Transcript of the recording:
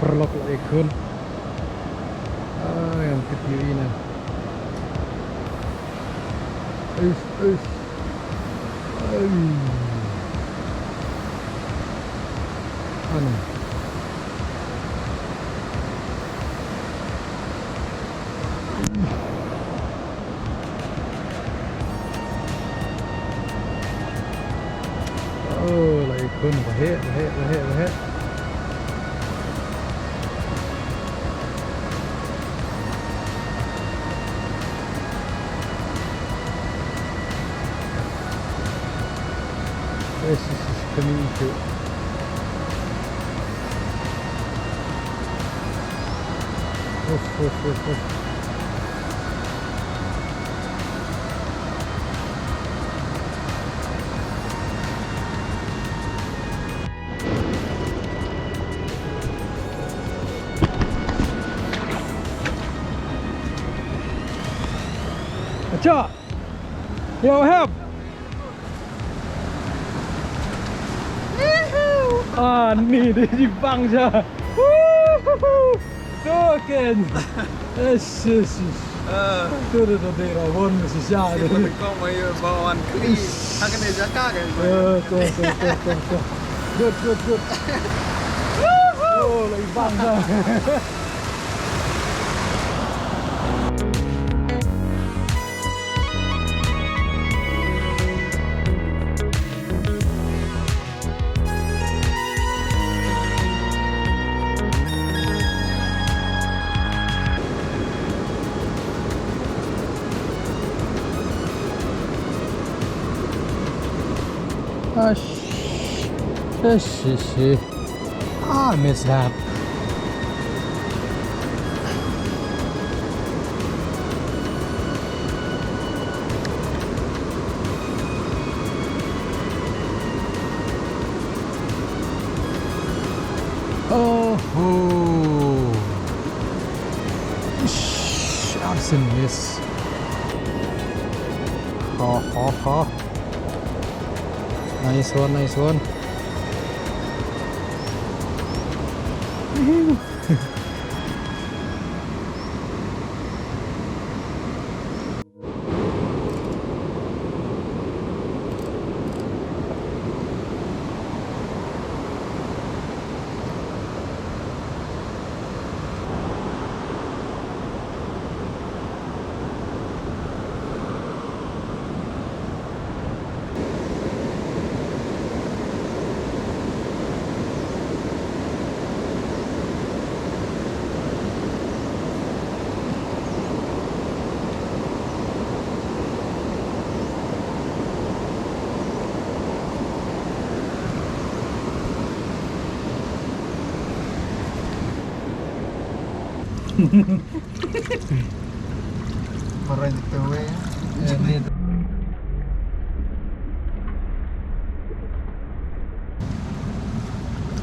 Perlok lah ikun. Ah, yang kecil ini. Is. Anu. Oh, lah ikun bahaya. This is coming to. Oof. Acha! Yo, help! Ah, ni dia Jepang je. Token. Yes. Tu dia rawon mesti sah dia. Kau mau bawa kli, akan dia jaga kan? Tu. Good. Oh, lagi bang dah. I miss that. Oh, that's a miss. Ha. Nice one. Orang itu ya.